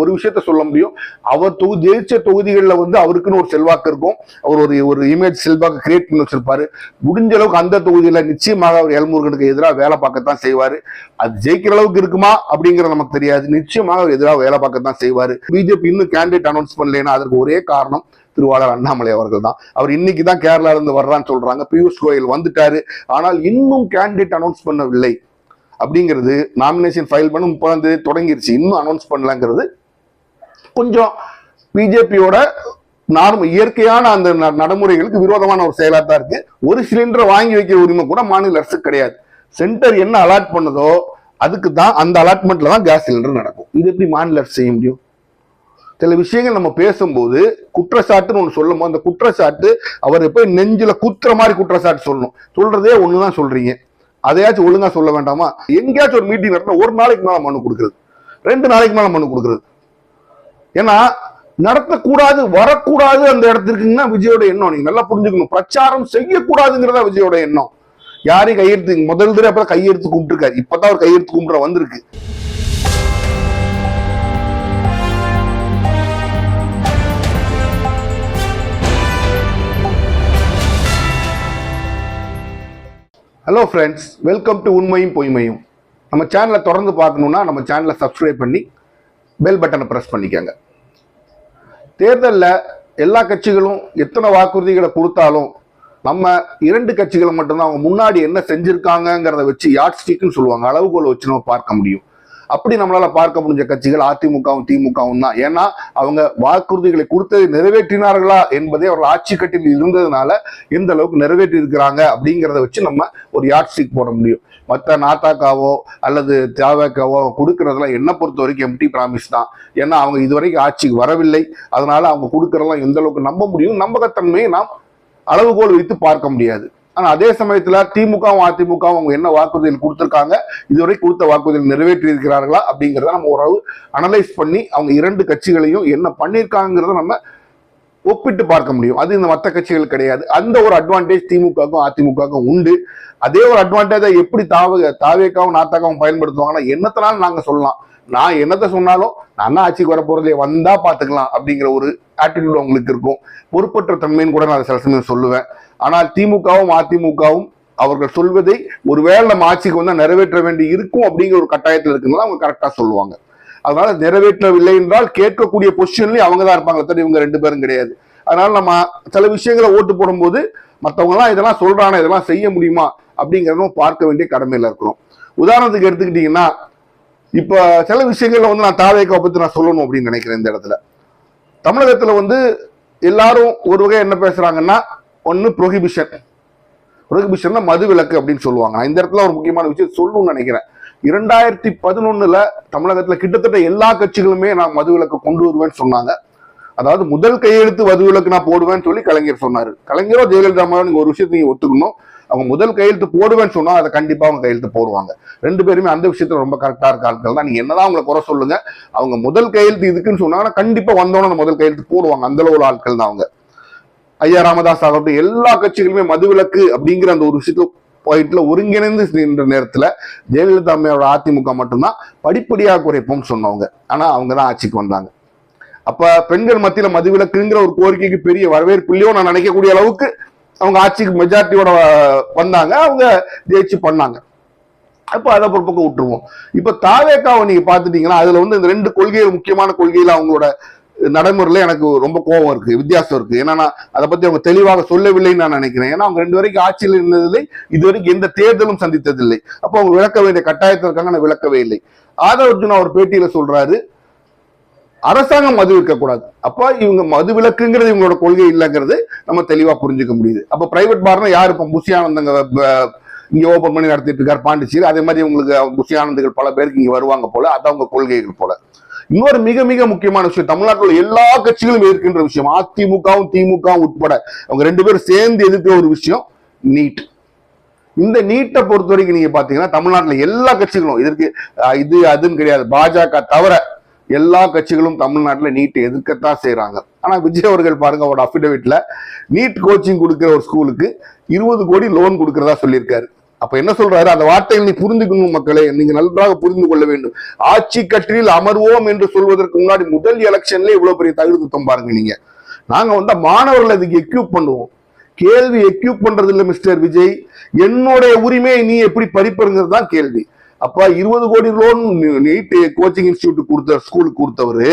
ஒரு விஷயத்த சொல்ல முடியும், அவர் ஜெயிச்ச தொகுதிகளில் வந்து அவருக்குன்னு ஒரு செல்வாக்கு இருக்கும், அவர் ஒரு இமேஜ் செல்வாக்கு கிரியேட் பண்ணி வச்சிருப்பாரு. முடிஞ்ச அளவுக்கு அந்த தொகுதியில நிச்சயமாக அவர் எல்முருகனுக்கு எதிராக வேலை பார்க்கத்தான் செய்வாரு. அது ஜெயிக்கிற அளவுக்கு இருக்குமா அப்படிங்கிறது நமக்கு தெரியாது. நிச்சயமாக அவர் எதிராக வேலை பார்க்கத்தான் செய்வாரு. பிஜேபி இன்னும் கேண்டிடேட் அனௌன்ஸ் பண்ணலன்னா அதற்கு ஒரே காரணம் திருவாளர் அண்ணாமலை அவர்கள் தான். அவர் இன்னைக்கு தான் கேரளால இருந்து வர்றான்னு சொல்றாங்க. பியூஷ் கோயல் வந்துட்டாரு, ஆனால் இன்னும் கேண்டிடேட் அனௌன்ஸ் பண்ணவில்லை அப்படிங்கிறது. நாமினேஷன் ஃபைல் பண்ண 30ஆம் தேதி தொடங்கிருச்சு, இன்னும் அனௌன்ஸ் பண்ணலங்கிறது கொஞ்சம் பிஜேபியோட இயற்கையான அந்த நடைமுறைகளுக்கு விரோதமான ஒரு செயலா தான் இருக்கு. ஒரு சிலிண்டரை வாங்கி வைக்கிற உரிமை கூட மாநில அரசு கிடையாது. சென்டர் என்ன அலாட் பண்ணதோ அதுக்கு தான், அந்த அலாட்மெண்ட்ல தான் கேஸ் சிலிண்டர் நடக்கும். இது எப்படி மாநில அரசு செய்ய முடியும்? சில விஷயங்கள் நம்ம பேசும்போது குற்றச்சாட்டுன்னு ஒண்ணு சொல்லும் போது அந்த குற்றச்சாட்டு அவர் போய் நெஞ்சில குத்துற மாதிரி குற்றச்சாட்டு சொல்லணும். சொல்றதே ஒண்ணுதான் சொல்றீங்க, அதையாச்சும் ஒழுங்கா சொல்ல வேண்டாமா? எங்கேயாச்சும் ஒரு மீட்டிங் நடத்தினா ஒரு நாளைக்கு மேல மனு கொடுக்குறது, 2 நாளைக்கு மேல மனு கொடுக்குறது. ஏன்னா நடத்தக்கூடாது, வரக்கூடாது அந்த இடத்திற்குன்னா விஜயோட எண்ணம். நீங்க நல்லா புரிஞ்சுக்கணும். பிரச்சாரம் செய்யக்கூடாதுங்கிறதா விஜயோட எண்ணம். யாரையும் கையெழுத்து முதல் தடவை அப்பதான் கையெழுத்து கும்பிட்டுருக்காரு, இப்பதான் ஒரு கையெழுத்து கும்பிட வந்திருக்கு. ஹலோ ஃப்ரெண்ட்ஸ், வெல்கம் டு உண்மையும் பொய்மையும். நம்ம சேனலை தொடர்ந்து பார்க்கணுன்னா நம்ம சேனலை சப்ஸ்கிரைப் பண்ணி பெல் பட்டனை ப்ரெஸ் பண்ணிக்கோங்க. தேர்தலில் எல்லா கட்சிகளும் எத்தனை வாக்குறுதிகளை கொடுத்தாலும் நம்ம 2 கட்சிகளை மட்டும்தான் அவங்க முன்னாடி என்ன செஞ்சிருக்காங்கிறத வச்சு யாட் ஸ்டிக்னு சொல்லுவாங்க, அளவுகோலை வச்சு நம்ம பார்க்க முடியும். அப்படி நம்மளால பார்க்க முடிஞ்ச கட்சிகள் அதிமுகவும் திமுகவும் தான். ஏன்னா அவங்க வாக்குறுதிகளை கொடுத்ததை நிறைவேற்றினார்களா என்பதை அவர்கள் ஆட்சி கட்டில் இருந்ததுனால எந்த அளவுக்கு நிறைவேற்றி இருக்கிறாங்க அப்படிங்கிறத வச்சு நம்ம ஒரு யாட் ஸ்டிக் போட முடியும். மற்ற நாத்தாக்காவோ அல்லது தியாகாவோ கொடுக்கறதெல்லாம் என்ன பொறுத்த வரைக்கும் எம்டி ப்ராமிஸ் தான். ஏன்னா அவங்க இதுவரைக்கும் ஆட்சிக்கு வரவில்லை, அதனால அவங்க கொடுக்கறதெல்லாம் எந்த அளவுக்கு நம்ப முடியும், நம்பகத்தன்மையை நாம் அளவுகோல் வைத்து பார்க்க முடியாது. ஆனா அதே சமயத்துல திமுகவும் அதிமுகவும் அவங்க என்ன வாக்குறுதிகள் கொடுத்திருக்காங்க, இதுவரை கொடுத்த வாக்குறுதிகள் நிறைவேற்றி இருக்கிறார்களா அப்படிங்கிறத நம்ம ஓரளவு அனலைஸ் பண்ணி அவங்க 2 கட்சிகளையும் என்ன பண்ணியிருக்காங்கிறத நம்ம ஒப்பிட்டு பார்க்க முடியும். அது இந்த மற்ற கட்சிகள் கிடையாது. அந்த ஒரு அட்வான்டேஜ் திமுகவும் அதிமுகவும் உண்டு. அதே ஒரு அட்வான்டேஜை எப்படி தாவேக்காவும் நாத்தாக்காவும் பயன்படுத்துவாங்கன்னா, என்னத்தினாலும் நாங்க சொல்லலாம், நான் என்னத்தை சொன்னாலும் நான் தான் ஆட்சிக்கு வர போறதே, வந்தா பாத்துக்கலாம் அப்படிங்கிற ஒரு ஆட்டிடியூட் அவங்களுக்கு இருக்கும். பொறுப்பற்ற தன்மைன்னு கூட நான் சில சமயம் சொல்லுவேன். ஆனால் திமுகவும் அதிமுகவும் அவர்கள் சொல்வதை ஒருவேளை நம்ம ஆட்சிக்கு வந்தா நிறைவேற்ற வேண்டி இருக்கும் அப்படிங்கிற ஒரு கட்டாயத்தில் இருக்குனால அவங்க கரெக்டா சொல்லுவாங்க. அதனால நிறைவேற்றவில்லை என்றால் கேட்கக்கூடிய பொசிஷன்லயும் அவங்க தான் இருப்பாங்க, தவிர இவங்க 2 பேரும் கிடையாது. அதனால நம்ம சில விஷயங்களை ஓட்டு போடும்போது மற்றவங்க எல்லாம் இதெல்லாம் சொல்றாங்க, இதெல்லாம் செய்ய முடியுமா அப்படிங்கிறதும் பார்க்க வேண்டிய கடமையில இருக்கிறோம். உதாரணத்துக்கு எடுத்துக்கிட்டீங்கன்னா, இப்ப சில விஷயங்கள்ல வந்து நான் தாவேக்காவை பத்தி நான் சொல்லணும் அப்படின்னு நினைக்கிறேன். இந்த இடத்துல தமிழகத்துல வந்து எல்லாரும் ஒரு வகை என்ன பேசுறாங்கன்னா, ஒன்னு ப்ரொஹிபிஷன் மது விலக்கு அப்படின்னு சொல்லுவாங்க. நான் இந்த இடத்துல ஒரு முக்கியமான விஷயம் சொல்லணும்னு நினைக்கிறேன். 2011 தமிழகத்துல கிட்டத்தட்ட எல்லா கட்சிகளுமே நான் மது விலக்கு கொண்டு வருவேன்னு சொன்னாங்க. அதாவது முதல் கையெழுத்து மது விலக்கு நான் போடுவேன்னு சொல்லி கலைஞர் சொன்னாரு. கலைஞரோ ஜெயலலிதா நீங்க ஒரு விஷயத்தை நீங்க ஒத்துக்கணும், அவங்க முதல் கையெழுத்து போடுவேன்னு சொன்னா அதை கண்டிப்பா அவங்க கையெழுத்து போடுவாங்க. 2 பேருமே அந்த விஷயத்துல ரொம்ப கரெக்டா இருக்க ஆட்கள் தான். நீங்க என்னதான் அவங்களை குறை சொல்லுங்க, அவங்க முதல் கையெழுத்து இதுக்குன்னு சொன்னாங்கன்னா கண்டிப்பா வந்தோன்னு முதல் கையெழுத்து போடுவாங்க. அந்த அளவு ஆட்கள் தான் அவங்க. ஐயா ராமதாஸ் ஆகட்டும், எல்லா கட்சிகளுமே மதுவிலக்கு அப்படிங்கிற அந்த ஒரு விஷயத்துல பாயிண்ட்ல ஒருங்கிணைந்து நின்ற நேரத்துல ஜெயலலிதா அம்மையோட அதிமுக மட்டும்தான் படிப்படியாக குறைப்போம் சொன்னவங்க. ஆனா அவங்க தான் ஆட்சிக்கு வந்தாங்க. அப்ப பெண்கள் மத்தியில மதுவிலக்குங்கிற ஒரு கோரிக்கைக்கு பெரிய வரவேற்பு இல்லையோ நான் நினைக்கக்கூடிய அளவுக்கு அவங்க ஆட்சிக்கு மெஜாரிட்டியோட வந்தாங்க, அவங்க ஜெயிச்சு பண்ணாங்க. அப்ப அதை ஒரு பக்கம் விட்டுருவோம். இப்ப தாவேக்காவை நீங்க பாத்துட்டீங்கன்னா அதுல வந்து இந்த 2 கொள்கைகள், முக்கியமான கொள்கையில அவங்களோட நடைமுறையில எனக்கு ரொம்ப கோபம் இருக்கு, வித்தியாசம் இருக்கு. ஏன்னா நான் அதை பத்தி அவங்க தெளிவாக சொல்லவில்லைன்னு நான் நினைக்கிறேன். ஏன்னா அவங்க 2 வரைக்கும் ஆட்சியில் இருந்ததில்லை, இதுவரைக்கும் எந்த தேர்தலும் சந்தித்ததில்லை. அப்போ அவங்க விளக்க வேண்டிய கட்டாயத்தில் இருக்காங்க, நான் விளக்கவே இல்லை. ஆதவ அர்ஜுனா ஒரு பேட்டியில சொல்றாரு, அரசாங்கம் மது விற்கக்கூடாது. அப்ப இவங்க மது விலக்குங்கிறது இவங்களோட கொள்கை இல்லைங்கிறது நம்ம தெளிவா புரிஞ்சுக்க முடியுது. அப்ப பிரைவேட் பார்னா யாரு? இப்ப புஷியானந்தங்க இங்க ஓபன் பண்ணி நடத்திட்டு இருக்காரு பாண்டிச்சேரி. அதே மாதிரி உங்களுக்கு புஷியானந்துகள் பல பேருக்கு இங்க வருவாங்க போல, அது அவங்க கொள்கைகள் போல. இன்னொரு மிக மிக முக்கியமான விஷயம், தமிழ்நாட்டில் எல்லா கட்சிகளும் எதிர்க்கின்ற விஷயம், அதிமுகவும் திமுகவும் உட்பட அவங்க 2 பேரும் சேர்ந்து எதிர்க்கிற ஒரு விஷயம் நீட். இந்த நீட்டை பொறுத்த வரைக்கும் நீங்க பாத்தீங்கன்னா தமிழ்நாட்டில் எல்லா கட்சிகளும் இதற்கு இது அதுன்னு கிடையாது, பாஜக தவிர எல்லா கட்சிகளும் தமிழ்நாட்டில் நீட்டை எதிர்க்கத்தான் செய்யறாங்க. ஆனா விஜய் அவர்கள் பாருங்க, அவரோட அபிடவிட்ல நீட் கோச்சிங் கொடுக்கிற ஒரு ஸ்கூலுக்கு 20 கோடி லோன் கொடுக்கறதா சொல்லியிருக்காரு. அப்ப என்ன சொல்றாரு, அந்த வார்த்தைகளை நீ புரிந்துக்கணும் மக்களே, நீங்க நன்றாக புரிந்து கொள்ள வேண்டும். ஆட்சி கட்டிலில் அமர்வோம் என்று சொல்வதற்கு முன்னாடி முதல் எலெக்ஷன்ல இவ்வளவு பெரிய தகுதித்தம் பாருங்க. நீங்க நாங்க வந்து மாணவர்களை அதுக்கு எக்யூப் பண்ணுவோம், கேள்வி எக்யூப் பண்றது இல்ல மிஸ்டர் விஜய், என்னுடைய உரிமையை நீ எப்படி பறிப்பருங்கிறது தான் கேள்வி. அப்ப 20 கோடி லோன் நீட் கோச்சிங் இன்ஸ்டிடியூட் கொடுத்த ஸ்கூலுக்கு கொடுத்தவரு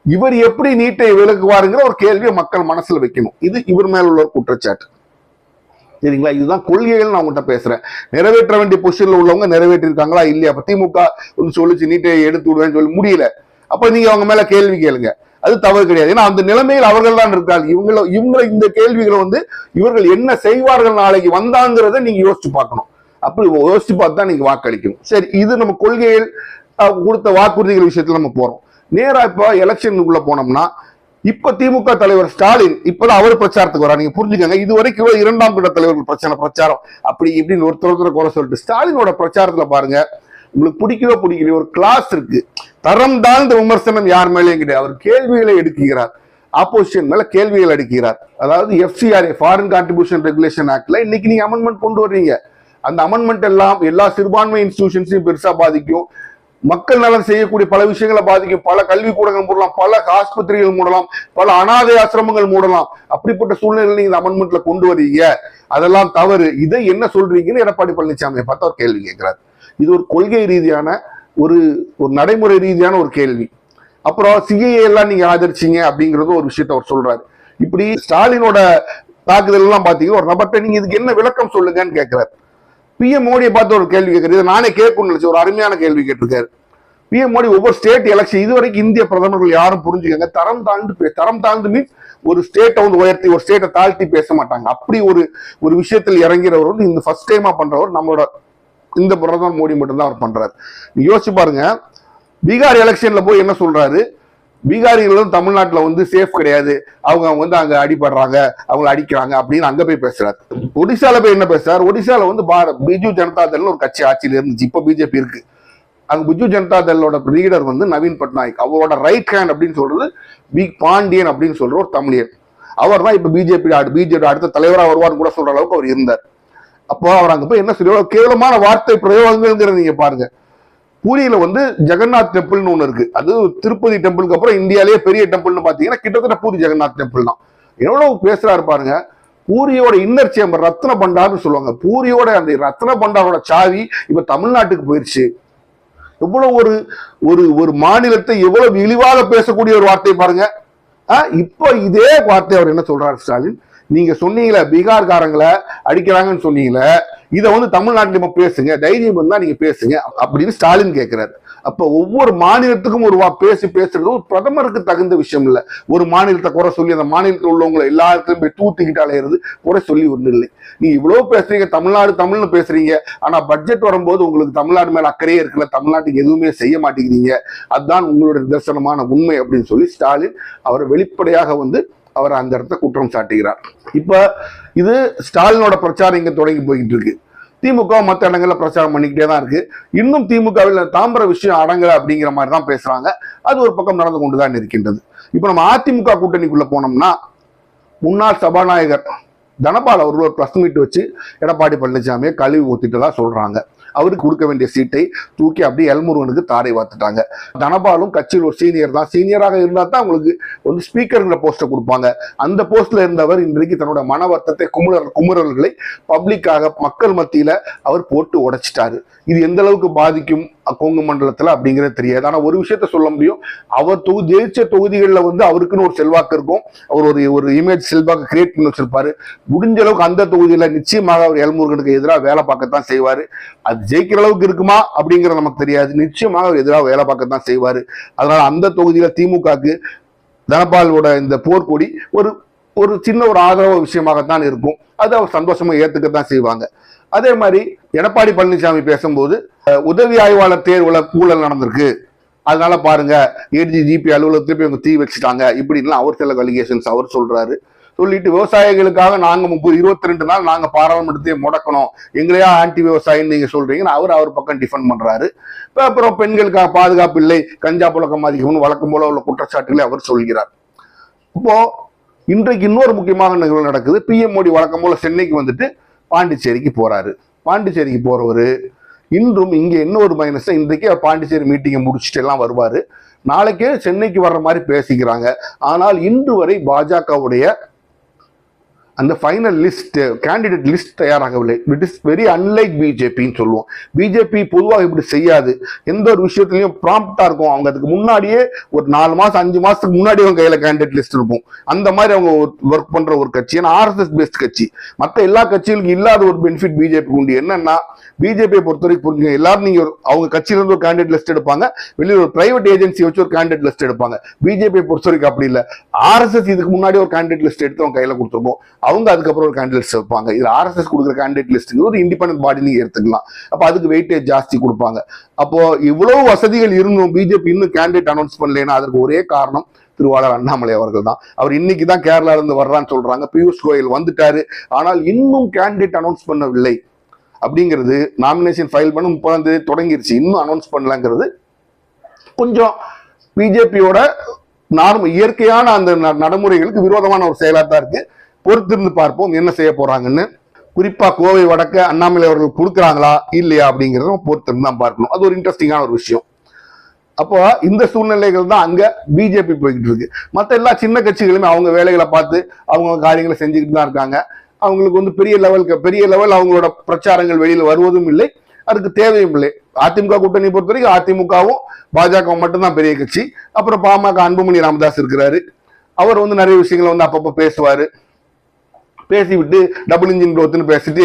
இவர் எப்படி நீட்டை விலக்குவாருங்கிற ஒரு கேள்வியை மக்கள் மனசுல வைக்கணும். இது இவர் மேல உள்ள ஒரு குற்றச்சாட்டு. சரிங்களா? இதுதான் கொள்கைகள் நான் உங்கள்கிட்ட பேசுறேன். நிறைவேற்ற வேண்டிய பொசிஷன்ல உள்ளவங்க நிறைவேற்றிருக்காங்களா இல்லையா? அப்ப திமுக வந்து சொல்லிச்சு நீட்டை எடுத்து விடுவேன்னு சொல்லி முடியல, அப்ப நீங்க அவங்க மேல கேள்வி கேளுங்க, அது தவறு கிடையாது. ஏன்னா அந்த நிலைமையில் அவர்கள் தான் இருக்காங்க. இவங்களை இந்த கேள்விகளை வந்து இவர்கள் என்ன செய்வார்கள் நாளைக்கு வந்தாங்கிறத நீங்க யோசிச்சு பார்க்கணும். அப்படி யோசிச்சு பார்த்து தான் நீங்க வாக்களிக்கணும். சரி, இது நம்ம கொள்கைகள் கொடுத்த வாக்குறுதிகள் விஷயத்துல நம்ம போறோம். நேரா இப்ப எலெக்ஷனுக்குள்ள போனோம்னா, இப்ப திமுக தலைவர் ஸ்டாலின் இப்பதான் அவர் பிரச்சாரத்துக்கு வர. நீங்க புரிஞ்சுக்கங்க, இது வரைக்கும் 2ஆம் கட்ட தலைவர்கள் பிரச்சாரம் அப்படி இப்படின்னு ஒருத்தர் குறை சொல்லிட்டு ஸ்டாலினோட பிரச்சாரத்துல பாருங்க, உங்களுக்கு பிடிக்கவே பிடிக்கல, ஒரு கிளாஸ் இருக்கு. தரம் தாழ்ந்த விமர்சனம் யார் மேலேயும் கிடையாது. அவர் கேள்விகளை எடுக்கிறார், ஆப்போசிஷன் மேல கேள்விகள் எடுக்கிறார். அதாவது FCRA ஃபாரின் கான்ட்ரிபியூஷன் ரெகுலேஷன் ஆக்ட்ல இன்னைக்கு நீங்க அமெண்ட்மெண்ட் கொண்டு வர்றீங்க. அந்த அமெண்ட்மெண்ட் எல்லாம் எல்லா சிறுபான்மை இன்ஸ்டிடியூஷன்ஸையும் பெருசா பாதிக்கும், மக்கள் நலன் செய்யக்கூடிய பல விஷயங்களை பாதிக்கும். பல கல்விக்கூடங்கள் மூடலாம், பல ஆஸ்பத்திரிகள் மூடலாம், பல அனாதை ஆசிரமங்கள் மூடலாம். அப்படிப்பட்ட சூழ்நிலை நீங்க அமெண்ட்மெண்ட்ல கொண்டு வரீங்க, அதெல்லாம் தவறு. இதை என்ன சொல்றீங்கன்னு எடப்பாடி பழனிசாமியை பார்த்து அவர் கேள்வி கேட்கிறார். இது ஒரு கொள்கை ரீதியான ஒரு நடைமுறை ரீதியான ஒரு கேள்வி. அப்புறம் CAA எல்லாம் நீங்க ஆதரிச்சீங்க அப்படிங்கறது ஒரு விஷயத்த அவர் சொல்றாரு. இப்படி ஸ்டாலினோட தாக்குதல் எல்லாம் பாத்தீங்கன்னா ஒரு நபர்கிட்ட நீங்க இதுக்கு என்ன விளக்கம் சொல்லுங்கன்னு கேட்கிறார். PM மோடியை பார்த்து ஒரு கேள்வி கேட்கறது நானே கேட்கணும்னு நினைச்சு ஒரு அருமையான கேள்வி கேட்டிருக்காரு. PM மோடி ஒவ்வொரு ஸ்டேட் எலெக்ஷன் இதுவரைக்கும் இந்திய பிரதமர்கள் யாரும் புரிஞ்சுக்கங்க, தரம் தாழ்ந்து மீன்ஸ் ஒரு ஸ்டேட்டை வந்து உயர்த்தி ஒரு ஸ்டேட்டை தாழ்த்தி பேச மாட்டாங்க. அப்படி ஒரு விஷயத்தில் இறங்கிறவர் வந்து இந்த ஃபர்ஸ்ட் டைமா பண்றவர் நம்மளோட இந்த பிரதமர் மோடி மட்டும்தான் அவர் பண்றாரு. யோசிச்சு பாருங்க, பீகார் எலெக்ஷன்ல போய் என்ன சொல்றாரு, பீகாரிகளும் தமிழ்நாட்டுல வந்து சேஃப் கிடையாது, அவங்க வந்து அங்க அடிபடுறாங்க, அவங்களை அடிக்கிறாங்க அப்படின்னு அங்க போய் பேசுறாரு. ஒடிசால போய் என்ன பேசுறாரு, ஒடிசால வந்து பிஜு ஜனதா தள் ஒரு கட்சி ஆட்சியில இருந்துச்சு, இப்ப பிஜேபி இருக்கு. அங்க பிஜு ஜனதா தளோட லீடர் வந்து நவீன் பட்நாயக், அவரோட ரைட் ஹேண்ட் அப்படின்னு சொல்றது பாண்டியன் அப்படின்னு சொல்ற ஒரு தமிழியன். அவர் தான் இப்ப பிஜேபி அடுத்த தலைவராக வருவார்னு கூட சொல்ற அளவுக்கு அவர் இருந்தார். அப்போ அவர் அங்க போய் என்ன சொல்ல கேவலமான வார்த்தை பிரயோகங்கள் நீங்க பாருங்க. பூரியில வந்து ஜெகநாத் டெம்பிள்னு ஒண்ணு இருக்கு, அது திருப்பதி டெம்பிளுக்கு அப்புறம் இந்தியாலேயே பெரிய டெம்பிள்னு பாத்தீங்கன்னா கிட்டத்தட்ட பூரி ஜெகநாத் டெம்பிள் தான். எவ்வளவு பேசுறாரு பாருங்க. பூரியோட இன்னர் சேம்பர் ரத்ன பண்டார்னு சொல்லுவாங்க, பூரியோட அந்த ரத்ன பண்டாரோட சாவி இப்ப தமிழ்நாட்டுக்கு போயிருச்சு. எவ்வளவு ஒரு மாநிலத்தை எவ்வளவு இழிவாக பேசக்கூடிய ஒரு வார்த்தை பாருங்க. இப்ப இதே வார்த்தை அவர் என்ன சொல்றாரு ஸ்டாலின், நீங்க சொன்னீங்களே பீகார்காரங்களை அடிக்கிறாங்கன்னு சொன்னீங்களே, இதை வந்து தமிழ்நாட்டில பேசுங்க, தைரியம் இருந்தா நீங்க பேசுங்க அப்படின்னு ஸ்டாலின் கேட்கிறாரு. அப்ப ஒவ்வொரு மாநிலத்துக்கும் ஒரு பேசுறது பிரதமருக்கு தகுந்த விஷயம் இல்ல. ஒரு மாநிலத்தை குறை சொல்லி அந்த மாநிலத்தில் உள்ளவங்களை எல்லாருக்கும் போய் தூத்திக்கிட்டு அலையிறது குறை சொல்லி ஒண்ணு இல்லை. நீ இவ்வளவு பேசுறீங்க, தமிழ்னு பேசுறீங்க, ஆனா பட்ஜெட் வரும்போது உங்களுக்கு தமிழ்நாடு மேல அக்கறையே இருக்குல்ல, தமிழ்நாட்டுக்கு எதுவுமே செய்ய மாட்டேங்கிறீங்க, அதுதான் உங்களுடைய நிதர்சனமான உண்மை அப்படின்னு சொல்லி ஸ்டாலின் அவரை வெளிப்படையாக வந்து அவர் அந்த இடத்த குற்றம் சாட்டுகிறார். இப்ப இது ஸ்டாலினோட பிரச்சாரம் இங்க தொடங்கி போய்கிட்டு இருக்கு. திமுக மற்ற இடங்கள்ல பிரச்சாரம் பண்ணிக்கிட்டே தான் இருக்கு. இன்னும் திமுகவில் தாம்பர விஷயம் அடங்கல அப்படிங்கிற மாதிரி தான் பேசுறாங்க. அது ஒரு பக்கம் நடந்து கொண்டுதான் இருக்கின்றது. இப்ப நம்ம அதிமுக கூட்டணிக்குள்ள போனோம்னா, முன்னாள் சபாநாயகர் தனபால் அவர்கள் ஒரு பிரஸ் மீட் வச்சு எடப்பாடி பழனிசாமியை கழுவி ஊத்திட்டதா சொல்றாங்க. அவருக்கு கொடுக்க வேண்டிய சீட்டை தூக்கி அப்படியே எல்முருகனுக்கு தாரை வாத்துட்டாங்க. தனபாலும் கட்சியில் ஒரு சீனியர் தான், சீனியராக இருந்தா தான் அவங்களுக்கு வந்து ஸ்பீக்கர்ங்கிற போஸ்ட்டை கொடுப்பாங்க. அந்த போஸ்ட்ல இருந்தவர் இன்றைக்கு தன்னோட மன வருத்தத்தை குமுறல்களை பப்ளிக்காக மக்கள் மத்தியில அவர் போட்டு உடைச்சிட்டாரு. இது எந்த அளவுக்கு பாதிக்கும் கொங்கு மண்டலத்துல அப்படிங்கிறது தெரியாது. ஆனா ஒரு விஷயத்த சொல்ல முடியும், அவர் ஜெயிச்ச தொகுதிகளில் வந்து அவருக்குன்னு ஒரு செல்வாக்கு இருக்கும், அவர் ஒரு இமேஜ் செல்வாக்கு கிரியேட் பண்ணி வச்சிருப்பாரு. முடிஞ்ச அளவுக்கு அந்த தொகுதியில நிச்சயமாக அவர் எல்முருகனுக்கு எதிராக வேலை பார்க்கத்தான் செய்வாரு. அது ஜெயிக்கிற அளவுக்கு இருக்குமா அப்படிங்கிறது நமக்கு தெரியாது, நிச்சயமாக அவர் எதிராக வேலை பார்க்கத்தான் செய்வாரு. அதனால அந்த தொகுதியில திமுகக்கு தனபாலோட இந்த போர்க்கொடி ஒரு சின்ன ஒரு ஆதரவு விஷயமாகத்தான் இருக்கும். அது அவர் சந்தோஷமா ஏத்துக்கத்தான் செய்வாங்க. அதே மாதிரி எடப்பாடி பழனிசாமி பேசும்போது உதவி ஆய்வாளர் தேர்வுல ஊழல் நடந்திருக்கு, அதனால பாருங்க ADGP அலுவலகத்துல போய் தீ வச்சுட்டாங்க இப்படின்லாம் அவர் சில அலிகேஷன்ஸ் அவர் சொல்றாரு. சொல்லிட்டு விவசாயிகளுக்காக நாங்க 22 நாள் நாங்க பாராளுமன்றத்தையே முடக்கணும், எங்களையா ஆன்டி விவசாயின்னு நீங்க சொல்றீங்கன்னு அவர் பக்கம் டிஃபெண்ட் பண்றாரு. அப்புறம் பெண்களுக்காக பாதுகாப்பு இல்லை, கஞ்சா புழக்கம் அதிகம்னு வழக்கம் போல உள்ள குற்றச்சாட்டுகளை அவர் சொல்கிறார். இப்போ இன்றைக்கு இன்னொரு முக்கியமான நிகழ்வு நடக்குது. PM மோடி வழக்கம் போல சென்னைக்கு வந்துட்டு பாண்டிச்சேரிக்கு போறாரு. பாண்டிச்சேரிக்கு போறவர் இன்றும் இங்க என்ன ஒரு மைனஸ், இன்றைக்கு பாண்டிச்சேரி மீட்டிங்கை முடிச்சுட்டு எல்லாம் வருவாரு, நாளைக்கே சென்னைக்கு வர்ற மாதிரி பேசிக்கிறாங்க. ஆனால் இன்று வரை பாஜகவுடைய அந்த ஃபைனல் லிஸ்ட், கேண்டிடேட் லிஸ்ட் தயாராகவில்லை. இட் இஸ் வெரி அன்லைக் பிஜேபின்னு சொல்லுவோம். பிஜேபி பொதுவாக இப்படி செய்யாது. எந்த ஒரு விஷயத்துலையும் ப்ராம்ப்டா இருக்கும். அவங்க அதுக்கு முன்னாடியே ஒரு 4 மாசம் 5 மாசத்துக்கு முன்னாடி அவங்க கையில கேண்டிடேட் லிஸ்ட் இருக்கும். அந்த மாதிரி அவங்க ஒர்க் பண்ற ஒரு கட்சி. ஏன்னா ஆர்எஸ்எஸ் பேஸ்ட் கட்சி. மற்ற எல்லா கட்சிகளுக்கும் இல்லாத ஒரு பெனிஃபிட் பிஜேபி உண்டு. என்னன்னா, பிஜேபியை பொறுத்த வரைக்கும் புரிஞ்சுங்க, எல்லாரும் நீங்க அவங்க கட்சியில இருந்து ஒரு கேண்டிடேட் லிஸ்ட் எடுப்பாங்க, வெளியே ஒரு பிரைவேட் ஏஜென்சி வச்சு ஒரு கேண்டிடேட் லிஸ்ட் எடுப்பாங்க. பிஜேபியை பொறுத்த வரைக்கும் அப்படி இல்லை. ஆர்எஸ்எஸ் இதுக்கு முன்னாடி ஒரு கேண்டிடேட் லிஸ்ட் எடுத்து அவங்க கையில கொடுத்துருப்போம், அவங்க அதுக்கப்புறம் ஒரு கேண்டிடேட் வைப்பாங்க. இது ஆர்எஸ்எஸ் கொடுக்குற கேண்டிடேட் லிஸ்ட் ஒரு இண்டிபெண்டன்ட் பாடி நீங்க எடுத்துக்கலாம். அப்ப அதுக்கு வெயிட்டேஜ் ஜாஸ்தி கொடுப்பாங்க. அப்போ இவ்வளவு வசதிகள் இருந்தும் பிஜேபி இன்னும் கேண்டிடேட் அனௌன்ஸ் பண்ணலன்னா அதற்கு ஒரே காரணம் திருவாளர் அண்ணாமலை அவர்கள் தான். அவர் இன்னைக்கு தான் கேரளால இருந்து வர்றான்னு சொல்றாங்க. பியூஷ் கோயல் வந்துட்டாரு, ஆனால் இன்னும் கேண்டிடேட் அனௌன்ஸ் பண்ணவில்லை. அப்படிங்கிறது நாமினேஷன் ஃபைல் பண்ண 30ஆம் தேதி தொடங்கிருச்சு, இன்னும் அனௌன்ஸ் பண்ணலங்கிறது கொஞ்சம் பிஜேபியோட இயற்கையான அந்த நடைமுறைகளுக்கு விரோதமான ஒரு செயலா தான் இருக்கு. பொறுத்திருந்து பார்ப்போம் என்ன செய்ய போறாங்கன்னு. குறிப்பா கோவை வடக்க அண்ணாமலை அவர்கள் கொடுக்குறாங்களா இல்லையா அப்படிங்கிறத பொறுத்திருந்து தான் பார்க்கணும். அது ஒரு இன்ட்ரெஸ்டிங்கான ஒரு விஷயம். அப்போ இந்த சூழ்நிலைகள் தான் அங்க பிஜேபி போய்கிட்டு இருக்கு. மற்ற எல்லா சின்ன கட்சிகளுமே அவங்க வேலைகளை பார்த்து அவங்க காரியங்களை செஞ்சுக்கிட்டு தான் இருக்காங்க. அவங்களுக்கு பெரிய லெவல் அவங்களோட பிரச்சாரங்கள் வெளியில வருவதும் இல்லை, அதுக்கு தேவையும் இல்லை. அதிமுக கூட்டணி பொறுத்த வரைக்கும் அதிமுகவும் பாஜக மட்டும்தான் பெரிய கட்சி. அப்புறம் பாமக அன்புமணி ராமதாஸ் இருக்கிறாரு. அவர் நிறைய விஷயங்களை அப்பப்ப பேசுவாரு. பேசிவிட்டு டபுள் இன்ஜின் க்ரோத்னு பேசிட்டு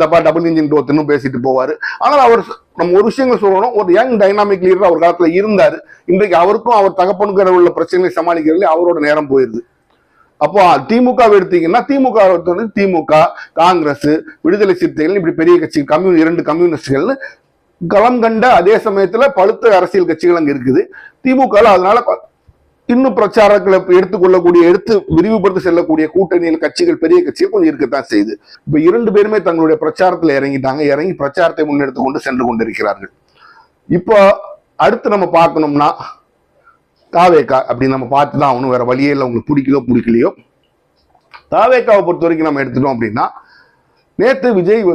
தப்பா டபுள் இன்ஜின் க்ரோத்னு பேசிட்டு போவாரு. ஆனால் அவர் நம்ம ஒரு விஷயங்கள் சொல்லணும், ஒரு யங் டைனாமிக் லீடர் அவர் காலத்துல இருந்தாரு. இன்றைக்கு அவருக்கும் அவர் தகப்பனுக்கு உள்ள பிரச்சனைகளை சமாளிக்கிறதுல அவரோட நேரம் போயிருது. அப்போ திமுக எடுத்தீங்கன்னா திமுக, காங்கிரஸ், விடுதலை சிறுத்தைகள் இப்படி பெரிய கட்சி, 2 கம்யூனிஸ்டுகள்னு களம் கண்ட அதே சமயத்துல பழுத்த அரசியல் கட்சிகள் அங்க இருக்குது. திமுக அதனால இன்னும் பிரச்சாரங்களை எடுத்து விரிவுபடுத்தி செல்லக்கூடிய கூட்டணியில் கட்சிகள், பெரிய கட்சிகள் கொஞ்சம் இருக்கத்தான் செய்யுது. இப்ப 2 பேருமே தங்களுடைய பிரச்சாரத்துல இறங்கி பிரச்சாரத்தை முன்னெடுத்து கொண்டு சென்று கொண்டிருக்கிறார்கள். இப்போ அடுத்து நம்ம பார்க்கணும்னா தாவேகா அப்படின்னு நம்ம பார்த்துதான் ஆகணும். வேற வழியே இல்லை. உங்களுக்கு பிடிக்கலையோ. தாவேகாவை பொறுத்த வரைக்கும் நம்ம எடுத்துட்டோம் அப்படின்னா, நேத்து விஜய்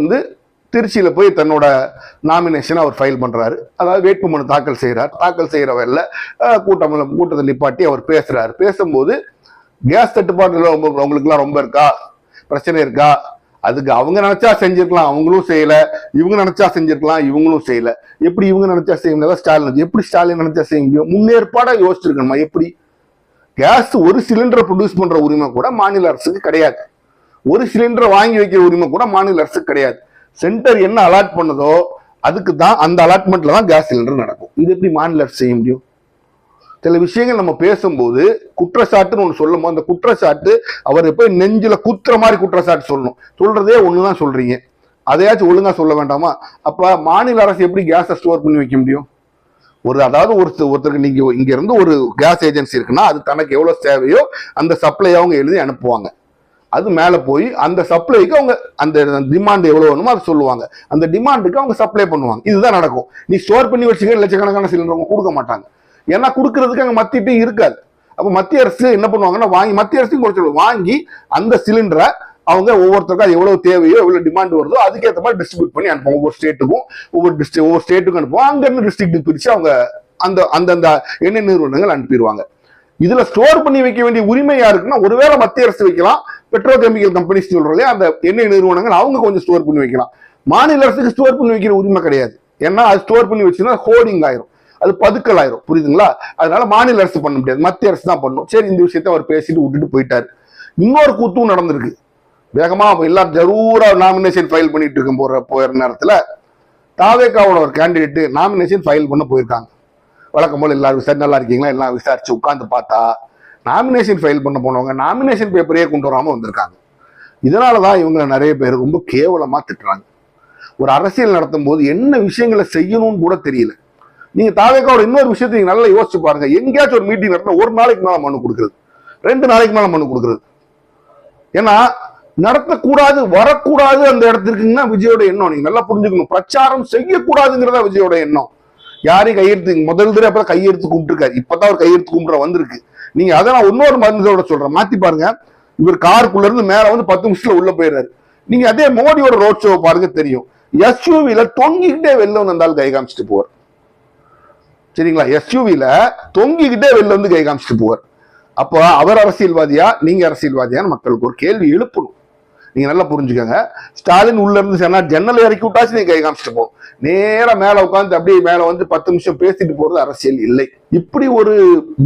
திருச்சியில போய் தன்னோட நாமினேஷன் அவர் ஃபைல் பண்றாரு. அதாவது வேட்புமனு தாக்கல் செய்யறாரு. தாக்கல் செய்யற வேலை கூட்டத்தை நிப்பாட்டி அவர் பேசுறாரு. பேசும்போது கேஸ் தட்டுப்பாடு உங்களுக்கு எல்லாம் ரொம்ப இருக்கா, பிரச்சனை இருக்கா, அதுக்கு அவங்க நினைச்சா செஞ்சிருக்கலாம், அவங்களும் செய்யல. இவங்க நினைச்சா செஞ்சிருக்கலாம், இவங்களும் செய்யல. எப்படி இவங்க நினைச்சா செய்ய முடியாது? ஸ்டாலின் எப்படி ஸ்டாலின் நினைச்சா செய்ய முடியும்? முன்னேற்பாடா யோசிச்சிருக்கணுமா? எப்படி கேஸ் ஒரு சிலிண்டர் ப்ரொடியூஸ் பண்ற உரிமை கூட மாநில அரசுக்கு கிடையாது. ஒரு சிலிண்டரை வாங்கி வைக்கிற உரிமை கூட மாநில அரசுக்கு கிடையாது. சென்டர் என்ன அலாட் பண்ணதோ அதுக்கு தான், அந்த அலாட்மெண்ட்ல தான் கேஸ் சிலிண்டர் நடக்கும். இது எப்படி மாநில அரசு செய்ய முடியும்? சில விஷயங்கள் நம்ம பேசும்போது குற்றச்சாட்டுன்னு ஒண்ணு சொல்லும் போது அந்த குற்றச்சாட்டு அவர் போய் நெஞ்சில குத்துற மாதிரி குற்றச்சாட்டு சொல்லணும். சொல்றதே ஒண்ணுதான் சொல்றீங்க, அதையாச்சும் ஒழுங்கா சொல்ல வேண்டாமா? அப்ப மாநில அரசு எப்படி கேஸை ஸ்டோர் பண்ணி வைக்க முடியும்? அதாவது ஒருத்தருக்கு நீங்க இங்க இருந்து ஒரு கேஸ் ஏஜென்சி இருக்குன்னா அது தனக்கு எவ்வளவு தேவையோ அந்த சப்ளை அவங்க எழுதி அனுப்புவாங்க. அது மேல போய் அந்த சப்ளைக்கு அவங்க அந்த டிமாண்ட் எவ்வளவு வேணுமோ அதை சொல்லுவாங்க. அந்த டிமாண்டுக்கு அவங்க சப்ளை பண்ணுவாங்க. இதுதான் நடக்கும். நீ ஸ்டோர் பண்ணி வச்சுக்க லட்சக்கணக்கான சிலிண்டர் அவங்க கொடுக்க மாட்டாங்க. ஏன்னா கொடுக்கறதுக்கு அங்க மத்திட்டு இருக்காது. அப்ப மத்திய அரசு என்ன பண்ணுவாங்கன்னா மத்திய அரசு வாங்கி அந்த சிலிண்டரை அவங்க ஒவ்வொருத்தருக்கும் அது எவ்வளவு தேவையோ எவ்வளவு டிமாண்ட் வருதோ அதுக்கேற்ற மாதிரி டிஸ்ட்ரிபியூட் பண்ணி அனுப்புவோம். ஒவ்வொரு ஸ்டேட்டுக்கும் அனுப்புவோம். அங்க இருந்து டிஸ்ட்ரிக்ட் பிரிச்சு அவங்க அந்த எண்ணெய் நிறுவனங்கள் அனுப்பிடுவாங்க. இதுல ஸ்டோர் பண்ணி வைக்க வேண்டிய உரிமை யாருக்குன்னா, ஒருவேளை மத்திய அரசு வைக்கலாம், பெட்ரோகெமிக்கல் கம்பெனிஸ் சொல்றோம், அந்த எண்ணெய் நிறுவனங்கள் அவங்க கொஞ்சம் ஸ்டோர் பண்ணி வைக்கலாம். மாநில அரசுக்கு ஸ்டோர் பண்ணி வைக்கிற உரிமை கிடையாது. ஏன்னா அது ஸ்டோர் பண்ணி வச்சுன்னா ஹோர்டிங் ஆயிரும், அது பதுக்கல் ஆயிரும். புரியுதுங்களா? அதனால மாநில அரசு பண்ண முடியாது, மத்திய அரசு தான் பண்ணும். சரி, இந்த விஷயத்த அவர் பேசிட்டு விட்டுட்டு போயிட்டாரு. இன்னொரு கூத்தும் நடந்திருக்கு. வேகமா எல்லாரும் ஜரூரா நாமினேஷன் ஃபைல் பண்ணிட்டு இருக்கும் போற நேரத்துல தாவேகாவோட ஒரு கேண்டிடேட் நாமினேஷன் ஃபைல் பண்ண போயிருக்காங்க. வழக்கம் போல எல்லாரும் நல்லா இருக்கீங்களா எல்லாம் விசாரிச்சு உட்கார்ந்து பார்த்தா நாமினேஷன் ஃபைல் பண்ண போனவங்க நாமினேஷன் பேப்பரையே கொண்டு வராம வந்திருக்காங்க. இதனாலதான் இவங்க நிறைய பேர் ரொம்ப கேவலமா திட்டுறாங்க. ஒரு அரசியல் நடத்தும் போது என்ன விஷயங்களை செய்யணும்னு கூட தெரியல. நீங்க தாவேகாவோட இன்னொரு விஷயத்தை நீங்க நல்லா யோசிச்சு பாருங்க. எங்கேயாச்சும் ஒரு மீட்டிங் நடத்தினா ஒரு நாளைக்கு மேல மனு கொடுக்குறது, 2 நாளைக்கு மேல மனு கொடுக்குறது. ஏன்னா நடத்தக்கூடாது, வரக்கூடாது அந்த இடத்திற்குன்னா விஜயோட எண்ணம். நீங்க நல்லா புரிஞ்சுக்கணும். பிரச்சாரம் செய்யக்கூடாதுங்கிறதா விஜயோட எண்ணம். யாரையும் கையெழுத்து முதல் தடவை அப்பதான் கையெழுத்து கும்பிட்டுருக்காரு. இப்பதான் அவர் கையெழுத்து கும்பிட வந்திருக்கு. நீங்க அதை நான் இன்னொரு மருந்தோட சொல்றேன், மாத்தி பாருங்க. இவர் காருக்குள்ள இருந்து மேல 10 நிமிஷத்துல உள்ள போயிடுறாரு. நீங்க அதே மோடியோட ரோட் ஷோ பாருங்க தெரியும். எஸ்யூவில தொங்கிக்கிட்டே வெளில வந்தால் கை காமிச்சிட்டு போவார். சரிங்களா? எஸ்யூவில தொங்கிக்கிட்டே வெளில வந்து கை காமிச்சிட்டு போவார். அப்போ அவர் அரசியல்வாதியா நீங்க அரசியல்வாதியான்னு மக்களுக்கு ஒரு கேள்வி எழுப்பணும். நீங்க நல்லா புரிஞ்சுக்கோங்க. ஸ்டாலின் உள்ள இருந்து சொன்னா ஜன்னல் இறக்கி விட்டாச்சு நீங்க கை காமிச்சிட்டு போகும். நேரா மேல உட்காந்து அப்படியே மேல வந்து 10 நிமிஷம் பேசிட்டு போறது அரசியல் இல்லை. இப்படி ஒரு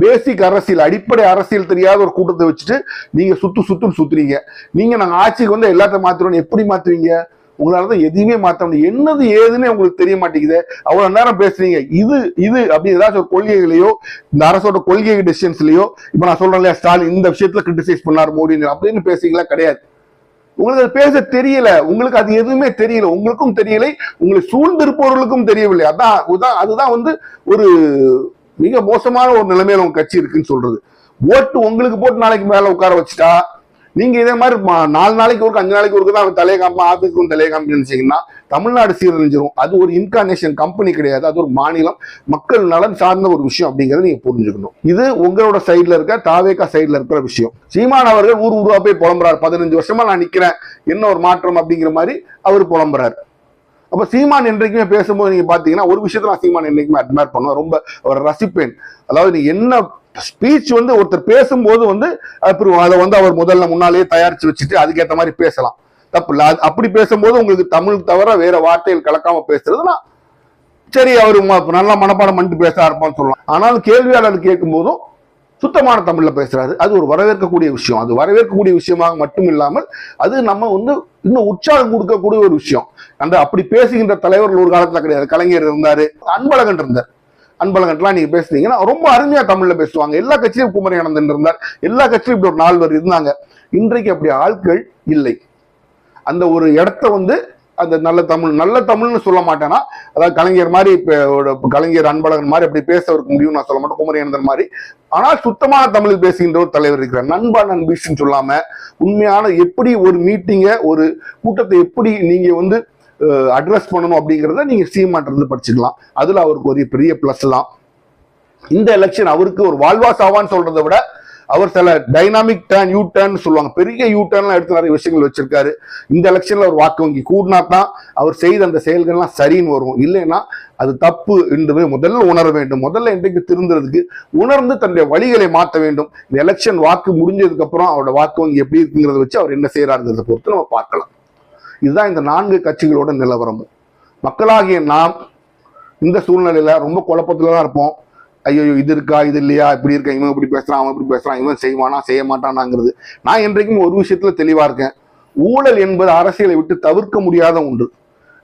பேசிக் அரசியல், அடிப்படை அரசியல் தெரியாத ஒரு கூட்டத்தை வச்சுட்டு நீங்க சுத்துன்னு சுத்துறீங்க. நீங்க நாங்க ஆட்சிக்கு வந்து எல்லாத்தையும் மாத்துறோம். எப்படி மாத்துவீங்க? உங்களாலதான் எதுவுமே மாத்த முடியும். என்னது ஏதுன்னு உங்களுக்கு தெரிய மாட்டேங்குது. அவ்வளவு நேரம் பேசுறீங்க. இது அப்படி ஏதாச்சும் ஒரு கொள்கைகளையோ இந்த அரசோட கொள்கை டிசிஷன்ஸ்லயோ இப்ப நான் சொல்றேன் இல்லையா, ஸ்டாலின் இந்த விஷயத்துல கிரிட்டிசைஸ் பண்ணாரு மோடி அப்படின்னு பேசுறீங்களா? கிடையாது. உங்களுக்கு அது பேச தெரியல. உங்களுக்கு அது எதுவுமே தெரியல. உங்களுக்கும் தெரியலை, உங்களை சூழ்ந்திருப்பவர்களுக்கும் தெரியவில்லை. அதுதான் வந்து ஒரு மிக மோசமான ஒரு நிலைமையில உங்க கட்சி இருக்குன்னு சொல்றது. ஓட்டு உங்களுக்கு போட்டு நாளைக்கு மேல உட்கார வச்சுட்டா நீங்க இதே மாதிரி 4 நாளைக்கு ஒரு 5 நாளைக்கு ஒரு தான் தலையை காப்பா ஆபீஸ்க்கும் தலையை காமிச்சு நினைச்சீங்கன்னா தமிழ்நாடு சீரழிஞ்சிரும். அது ஒரு இன்கார்னேஷன் கம்பெனி கிடையாது, அது ஒரு மாநிலம், மக்கள் நலன் சார்ந்த ஒரு விஷயம் அப்படிங்கறத நீங்க புரிஞ்சுக்கணும். இது உங்களோட சைட்ல இருக்க தாவேகா சைட்ல இருக்கிற விஷயம். சீமான் அவர்கள் ஊரா போய் புலம்புறாரு. 15 வருஷமா நான் நிக்கிறேன், என்ன ஒரு மாற்றம் அப்படிங்கிற மாதிரி அவர் புலம்புறாரு. அப்ப சீமான் என்றைக்குமே பேசும்போது நீங்க பாத்தீங்கன்னா ஒரு விஷயத்த நான் சீமான் என்னைக்குமே அட்மையர் பண்ணுவேன், ரொம்ப அவர் ரசிப்பேன். அதாவது நீ என்ன ஸ்பீச் வந்து ஒருத்தர் பேசும்போது வந்து அதை வந்து அவர் முதல்ல முன்னாலேயே தயாரிச்சு வச்சுட்டு அதுக்கேற்ற மாதிரி பேசலாம், தப்பு இல்லை. அப்படி பேசும்போது உங்களுக்கு தமிழ் தவிர வேற வார்த்தைகள் கலக்காம பேசுறதுனா சரி, அவரு நல்லா மனப்பாடம் பண்ணிட்டு பேச இருப்பான்னு சொல்லலாம். ஆனாலும் கேள்வியாளர் கேட்கும் போதும் சுத்தமான தமிழ்ல பேசுறாரு. அது ஒரு வரவேற்கக்கூடிய விஷயம். அது வரவேற்கக்கூடிய விஷயமாக மட்டும் இல்லாமல் அது நம்ம வந்து இன்னும் உற்சாகம் கொடுக்கக்கூடிய ஒரு விஷயம். அந்த அப்படி பேசுகின்ற தலைவர்கள் ஒரு காலத்துல கிடையாது. கலைஞர் இருந்தாரு, அன்பழகன் இருந்தார். அன்பழகன்லாம் நீங்க பேசுனீங்கன்னா ரொம்ப அருமையா தமிழ்ல பேசுவாங்க. எல்லா கட்சியிலும் குமரி ஆனந்தன் இருந்தார். எல்லா கட்சியிலும் இப்படி ஒரு 4 பேர் இருந்தாங்க. இன்றைக்கு அப்படி ஆட்கள் இல்லை. அந்த ஒரு இடத்த வந்து அந்த நல்ல தமிழ்னு சொல்ல மாட்டேன்னா, அதாவது கலைஞர் மாதிரி கலைஞர் அன்பழகன் மாதிரி அப்படி பேச முடியும் நான் சொல்ல மாட்டேன், குமரி ஆனந்தன் மாதிரி. ஆனால் சுத்தமான தமிழில் பேசுகின்ற ஒரு தலைவர் இருக்கிறார். நண்பா நண்பீஸ்ன்னு சொல்லாம உண்மையான எப்படி ஒரு மீட்டிங்க ஒரு கூட்டத்தை எப்படி நீங்க வந்து அட்ரஸ் பண்ணணும் அப்படிங்கிறத நீங்க சீமான் இருந்து படிச்சுக்கலாம். அதுல அவருக்கு ஒரு பெரிய பிளஸ் தான். இந்த எலெக்ஷன் அவருக்கு ஒரு வாழ்வா சாவான்னு சொல்றதை விட அவர் சில டைனாமிக் டர்ன், யூ டர்ன் சொல்லுவாங்க, பெரிய யூ டர்ன்லாம் எடுத்து நிறைய விஷயங்கள் வச்சிருக்காரு. இந்த எலெக்ஷன்ல ஒரு வாக்கு வங்கி கூடினா தான் அவர் செய்த அந்த செயல்கள்லாம் சரின்னு வரும். இல்லைன்னா அது தப்பு என்று முதல்ல உணர வேண்டும். முதல்ல இன்றைக்கு திருந்துறதுக்கு உணர்ந்து தன்னுடைய வழிகளை மாற்ற வேண்டும். இந்த எலெக்ஷன் வாக்கு முடிஞ்சதுக்கு அப்புறம் அவரோட வாக்கு வங்கி எப்படி இருக்குங்கிறத வச்சு அவர் என்ன செய்யறாருங்கிறத பொறுத்து நம்ம பார்க்கலாம். இதுதான் இந்த 4 கட்சிகளோட நிலவரமும். மக்களாகிய நாம் இந்த சூழ்நிலையில ரொம்ப குழப்பத்துல தான் இருப்போம். ஐயோ இது இருக்கா இது இல்லையா, இப்படி இருக்கா, இவன் இப்படி பேசுறான், அவன் இப்படி பேசுறான், இவன் செய்வானா செய்ய மாட்டானாங்கிறது. நான் என்றைக்கும் ஒரு விஷயத்துல தெளிவா இருக்கேன். ஊழல் என்பது அரசியலை விட்டு தவிர்க்க முடியாத ஒன்று.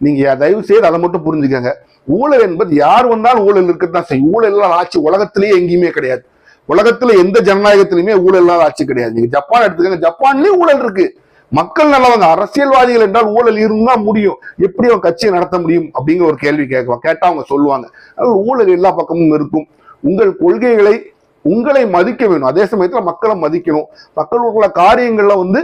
நீங்க தயவு செய்து அதை மட்டும் புரிஞ்சுக்கங்க. ஊழல் என்பது யார் வந்தாலும் ஊழல் இருக்கத்தான் செய்யும். ஊழல் இல்லாத ஆட்சி உலகத்திலேயே எங்கேயுமே கிடையாது. உலகத்துல எந்த ஜனநாயகத்திலுமே ஊழல் இல்லாத ஆட்சி கிடையாது. நீங்க ஜப்பான் எடுத்துக்கங்க, ஜப்பான்லயும் ஊழல் இருக்கு. மக்கள் நல்லவங்க. அரசியல்வாதிகள் என்றால் ஊழல் இருந்தா முடியும், எப்படி அவங்க கட்சியை நடத்த முடியும் அப்படிங்கிற ஒரு கேள்வி கேட்டா அவங்க சொல்லுவாங்க. அதனால ஊழல் எல்லா பக்கமும் இருக்கும். உங்கள் கொள்கைகளை உங்களை மதிக்க வேணும், அதே சமயத்துல மக்களை மதிக்கணும். மக்களுக்குள்ள காரியங்கள்ல வந்து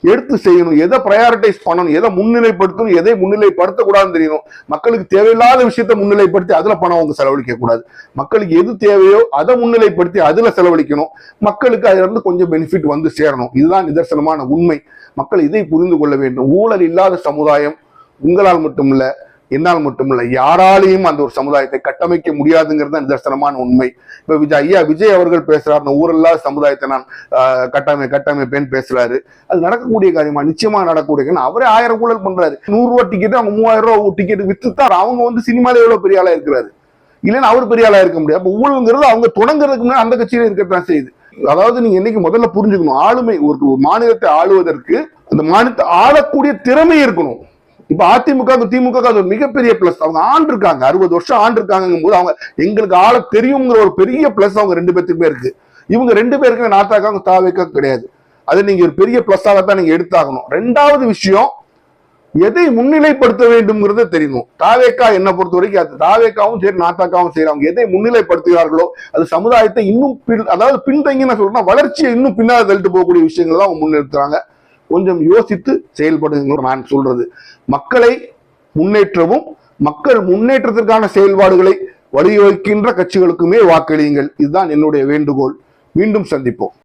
எடுத்து செய்யணும், எதை ப்ரையாரிட்டைஸ் பண்ணணும், எதை முன்னிலைப்படுத்தணும், எதை முன்னிலைப்படுத்தக்கூடாதுன்னு தெரியணும். மக்களுக்கு தேவையில்லாத விஷயத்த முன்னிலைப்படுத்தி அதுல பணம் அவங்க செலவழிக்க கூடாது. மக்களுக்கு எது தேவையோ அதை முன்னிலைப்படுத்தி அதுல செலவழிக்கணும். மக்களுக்கு அதுல இருந்து கொஞ்சம் பெனிஃபிட் வந்து சேரணும். இதுதான் நிதர்சனமான உண்மை. மக்கள் இதை புரிந்து கொள்ள வேண்டும். ஊழல் இல்லாத சமுதாயம் உங்களால் மட்டுமில்ல, என்னால் மட்டுமில்ல, யாராலையும் அந்த ஒரு சமுதாயத்தை கட்டமைக்க முடியாதுங்கிறது தான் நிதர்சனமான உண்மை. இப்ப விஜய் அவர்கள் பேசுறாரு, அந்த ஊரில்லாத சமுதாயத்தை நான் கட்டமைப்பேன்னு பேசுறாரு. அது நடக்கக்கூடிய காரியமா? நிச்சயமா நடக்கக்கூடிய. அவரே 1000 ஊழல் பண்றாரு. 100 ரூபா டிக்கெட் அவங்க 3000 ரூபா டிக்கெட் வித்துட்டார். அவங்க வந்து சினிமால எவ்வளவு பெரிய ஆளா இருக்கிறாரு, இல்லைன்னா அவர் பெரிய ஆளா இருக்க முடியாது. அப்ப ஊழல்ங்கிறது அவங்க தொடங்குறதுக்கு முன்னாடி அந்த கட்சியில இருக்கத்தான் செய்யுது. அதாவது நீங்க என்னைக்கு முதல்ல புரிஞ்சுக்கணும், ஆளுமை ஒரு மாநிலத்தை ஆளுவதற்கு அந்த மாநிலத்தை ஆளக்கூடிய திறமை இருக்கணும். இப்ப அதிமுக திமுக அது ஒரு மிகப்பெரிய பிளஸ். அவங்க ஆண்டிருக்காங்க, 60 வருஷம் ஆண்டிருக்காங்கும் போது அவங்க எங்களுக்கு ஆள தெரியுங்கிற ஒரு பெரிய பிளஸ் அவங்க 2 பேருக்குமே இருக்கு. இவங்க 2 பேருக்குமே நாத்தாக்காங்க தாவேக்கா கிடையாது. அது நீங்க ஒரு பெரிய பிளஸ்ஸாகத்தான் நீங்க எடுத்தாகணும். 2வது விஷயம், எதை முன்னிலைப்படுத்த வேண்டும்ங்கிறத தெரியணும். தாவேக்கா என்ன பொறுத்த வரைக்கும் அது தாவேக்காவும் சரி நாத்தாக்காவும் சரி, அவங்க எதை முன்னிலைப்படுத்துகிறார்களோ அது சமுதாயத்தை இன்னும் அதாவது பின்தங்கி நான் சொல்றேன்னா வளர்ச்சியை இன்னும் பின்னால தள்ளிட்டு போகக்கூடிய விஷயங்கள் தான் அவங்க முன்னிறுத்துறாங்க. கொஞ்சம் யோசித்து செயல்படுங்க நான் சொல்றது. மக்களை முன்னேற்றவும் மக்கள் முன்னேற்றத்திற்கான செயல்பாடுகளை வழிவகுக்கின்ற கட்சிகளுக்குமே வாக்களியுங்கள். இதுதான் என்னுடைய வேண்டுகோள். மீண்டும் சந்திப்போம்.